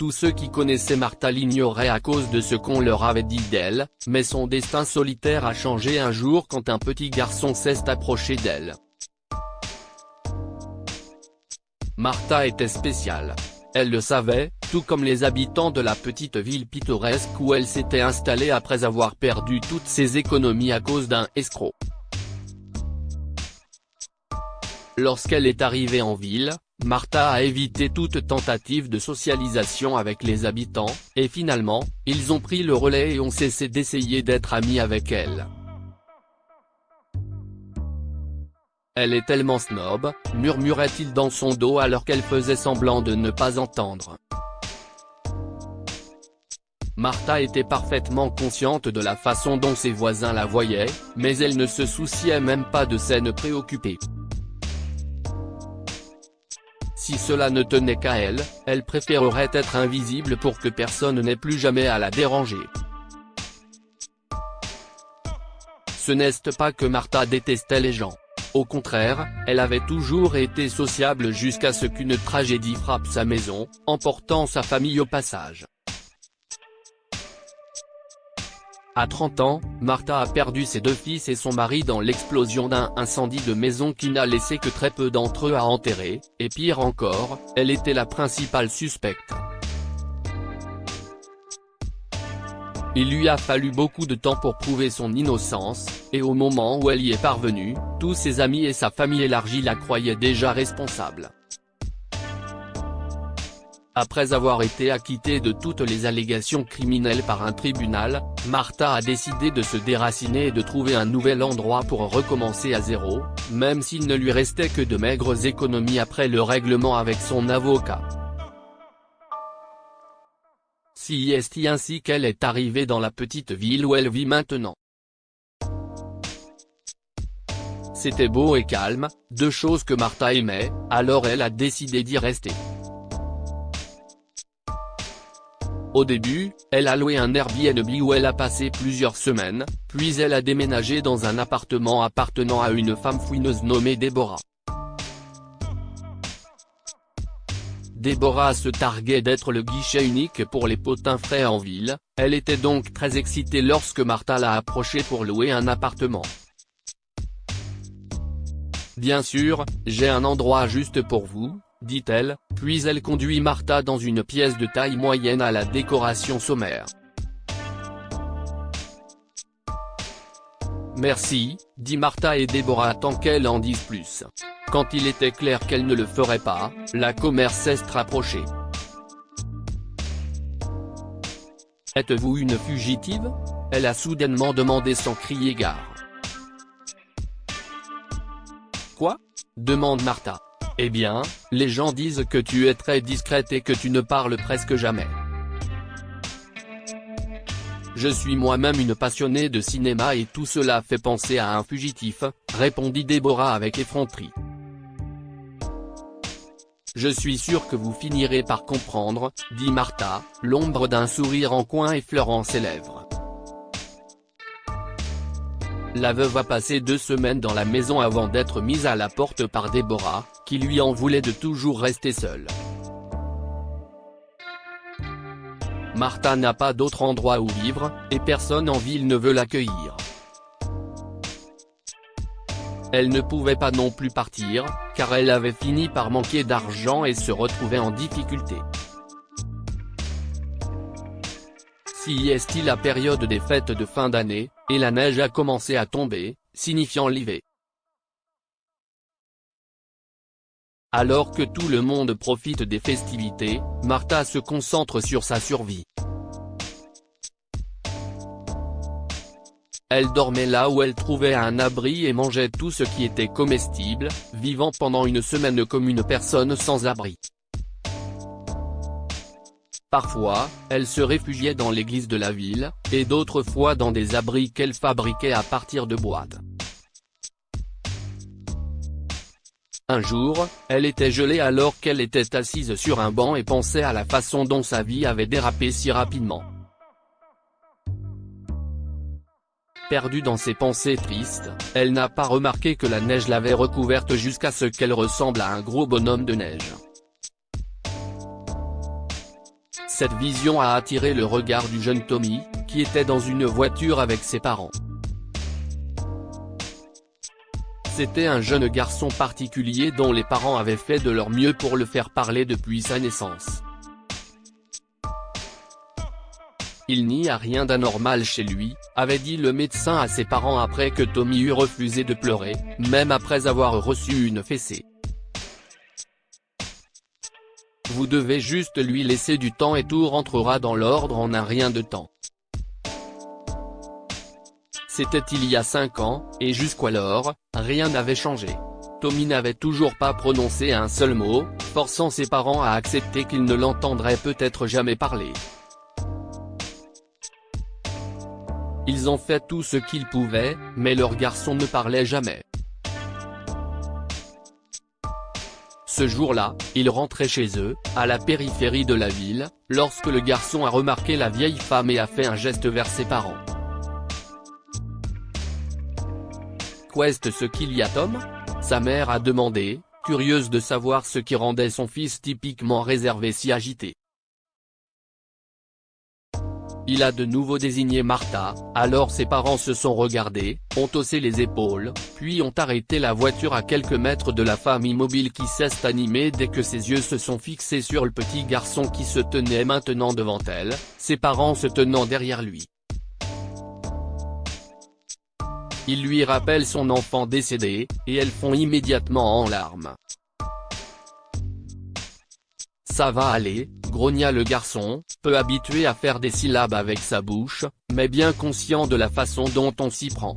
Tous ceux qui connaissaient Martha l'ignoraient à cause de ce qu'on leur avait dit d'elle, mais son destin solitaire a changé un jour quand un petit garçon s'est approché d'elle. Martha était spéciale. Elle le savait, tout comme les habitants de la petite ville pittoresque où elle s'était installée après avoir perdu toutes ses économies à cause d'un escroc. Lorsqu'elle est arrivée en ville, Martha a évité toute tentative de socialisation avec les habitants, et finalement, ils ont pris le relais et ont cessé d'essayer d'être amis avec elle. Elle est tellement snob, murmurait-il dans son dos alors qu'elle faisait semblant de ne pas entendre. Martha était parfaitement consciente de la façon dont ses voisins la voyaient, mais elle ne se souciait même pas de s'en préoccuper. Si cela ne tenait qu'à elle, elle préférerait être invisible pour que personne n'ait plus jamais à la déranger. Ce n'est pas que Martha détestait les gens. Au contraire, elle avait toujours été sociable jusqu'à ce qu'une tragédie frappe sa maison, emportant sa famille au passage. À 30 ans, Martha a perdu ses 2 fils et son mari dans l'explosion d'un incendie de maison qui n'a laissé que très peu d'entre eux à enterrer, et pire encore, elle était la principale suspecte. Il lui a fallu beaucoup de temps pour prouver son innocence, et au moment où elle y est parvenue, tous ses amis et sa famille élargie la croyaient déjà responsable. Après avoir été acquittée de toutes les allégations criminelles par un tribunal, Martha a décidé de se déraciner et de trouver un nouvel endroit pour recommencer à zéro, même s'il ne lui restait que de maigres économies après le règlement avec son avocat. C'est ainsi qu'elle est arrivée dans la petite ville où elle vit maintenant. C'était beau et calme, 2 choses que Martha aimait, alors elle a décidé d'y rester. Au début, elle a loué un Airbnb où elle a passé plusieurs semaines, puis elle a déménagé dans un appartement appartenant à une femme fouineuse nommée Deborah. Deborah se targuait d'être le guichet unique pour les potins frais en ville, elle était donc très excitée lorsque Martha l'a approchée pour louer un appartement. « Bien sûr, j'ai un endroit juste pour vous », dit-elle, puis elle conduit Martha dans une pièce de taille moyenne à la décoration sommaire. « Merci », dit Martha et Deborah tant qu'elle en dise plus. Quand il était clair qu'elle ne le ferait pas, la commère s'est rapprochée. « Êtes-vous une fugitive ?» elle a soudainement demandé sans crier gare. « Quoi ?» demande Martha. « Eh bien, les gens disent que tu es très discrète et que tu ne parles presque jamais. » « Je suis moi-même une passionnée de cinéma et tout cela fait penser à un fugitif, » répondit Deborah avec effronterie. « Je suis sûr que vous finirez par comprendre, » dit Martha, l'ombre d'un sourire en coin effleurant ses lèvres. La veuve a passé 2 semaines dans la maison avant d'être mise à la porte par Deborah, qui lui en voulait de toujours rester seule. Martha n'a pas d'autre endroit où vivre, et personne en ville ne veut l'accueillir. Elle ne pouvait pas non plus partir, car elle avait fini par manquer d'argent et se retrouvait en difficulté. C'est la période des fêtes de fin d'année, et la neige a commencé à tomber, signifiant l'hiver. Alors que tout le monde profite des festivités, Martha se concentre sur sa survie. Elle dormait là où elle trouvait un abri et mangeait tout ce qui était comestible, vivant pendant une semaine comme une personne sans abri. Parfois, elle se réfugiait dans l'église de la ville, et d'autres fois dans des abris qu'elle fabriquait à partir de boîtes. Un jour, elle était gelée alors qu'elle était assise sur un banc et pensait à la façon dont sa vie avait dérapé si rapidement. Perdue dans ses pensées tristes, elle n'a pas remarqué que la neige l'avait recouverte jusqu'à ce qu'elle ressemble à un gros bonhomme de neige. Cette vision a attiré le regard du jeune Tommy, qui était dans une voiture avec ses parents. C'était un jeune garçon particulier dont les parents avaient fait de leur mieux pour le faire parler depuis sa naissance. Il n'y a rien d'anormal chez lui, avait dit le médecin à ses parents après que Tommy eut refusé de pleurer, même après avoir reçu une fessée. Vous devez juste lui laisser du temps et tout rentrera dans l'ordre en un rien de temps. C'était il y a 5 ans, et jusqu'alors, rien n'avait changé. Tommy n'avait toujours pas prononcé un seul mot, forçant ses parents à accepter qu'ils ne l'entendraient peut-être jamais parler. Ils ont fait tout ce qu'ils pouvaient, mais leur garçon ne parlait jamais. Ce jour-là, ils rentraient chez eux, à la périphérie de la ville, lorsque le garçon a remarqué la vieille femme et a fait un geste vers ses parents. Qu'est-ce ce qu'il y a, Tom ? Sa mère a demandé, curieuse de savoir ce qui rendait son fils typiquement réservé si agité. Il a de nouveau désigné Martha, alors ses parents se sont regardés, ont haussé les épaules, puis ont arrêté la voiture à quelques mètres de la femme immobile qui s'est animée dès que ses yeux se sont fixés sur le petit garçon qui se tenait maintenant devant elle, ses parents se tenant derrière lui. Il lui rappelle son enfant décédé, et elles font immédiatement en larmes. Ça va aller, grogna le garçon, peu habitué à faire des syllabes avec sa bouche, mais bien conscient de la façon dont on s'y prend.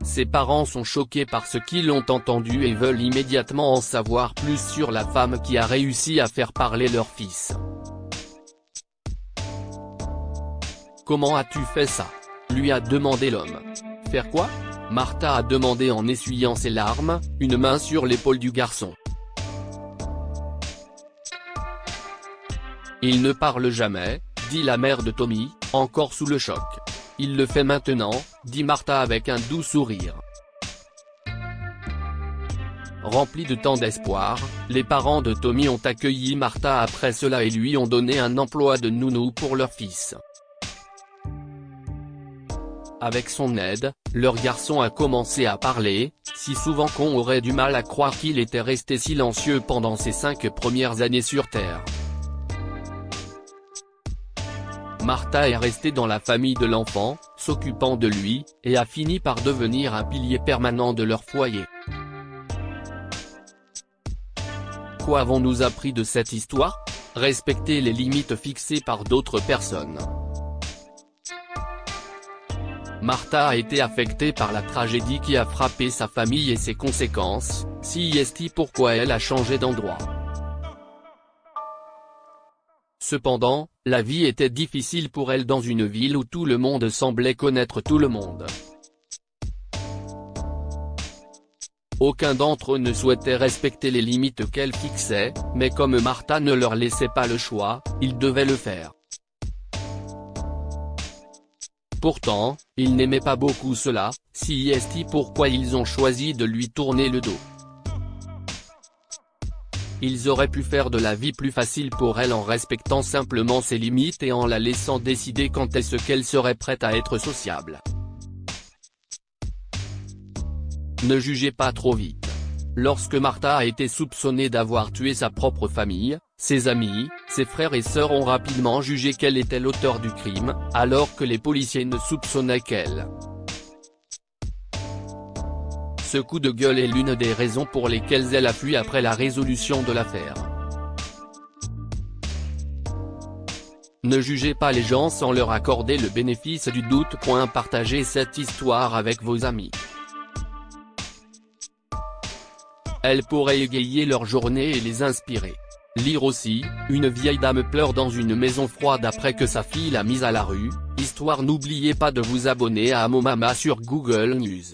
Ses parents sont choqués par ce qu'ils ont entendu et veulent immédiatement en savoir plus sur la femme qui a réussi à faire parler leur fils. « Comment as-tu fait ça ?» lui a demandé l'homme. « Faire quoi ?» Martha a demandé en essuyant ses larmes, une main sur l'épaule du garçon. « Il ne parle jamais, » dit la mère de Tommy, encore sous le choc. « Il le fait maintenant, » dit Martha avec un doux sourire. Remplis de tant d'espoir, les parents de Tommy ont accueilli Martha après cela et lui ont donné un emploi de nounou pour leur fils. Avec son aide, leur garçon a commencé à parler, si souvent qu'on aurait du mal à croire qu'il était resté silencieux pendant ses 5 premières années sur Terre. Martha est restée dans la famille de l'enfant, s'occupant de lui, et a fini par devenir un pilier permanent de leur foyer. Quoi avons-nous appris de cette histoire ? Respecter les limites fixées par d'autres personnes. Martha a été affectée par la tragédie qui a frappé sa famille et ses conséquences, si est pourquoi elle a changé d'endroit. Cependant, la vie était difficile pour elle dans une ville où tout le monde semblait connaître tout le monde. Aucun d'entre eux ne souhaitait respecter les limites qu'elle fixait, mais comme Martha ne leur laissait pas le choix, ils devaient le faire. Pourtant, ils n'aimaient pas beaucoup cela, si est pourquoi ils ont choisi de lui tourner le dos. Ils auraient pu faire de la vie plus facile pour elle en respectant simplement ses limites et en la laissant décider quand est-ce qu'elle serait prête à être sociable. Ne jugez pas trop vite. Lorsque Martha a été soupçonnée d'avoir tué sa propre famille, ses amis, ses frères et sœurs ont rapidement jugé qu'elle était l'auteur du crime, alors que les policiers ne soupçonnaient qu'elle. Ce coup de gueule est l'une des raisons pour lesquelles elle a fui après la résolution de l'affaire. Ne jugez pas les gens sans leur accorder le bénéfice du doute. Partagez cette histoire avec vos amis. Elle pourrait égayer leur journée et les inspirer. Lire aussi, une vieille dame pleure dans une maison froide après que sa fille l'a mise à la rue. Histoire. N'oubliez pas de vous abonner à Momama sur Google News.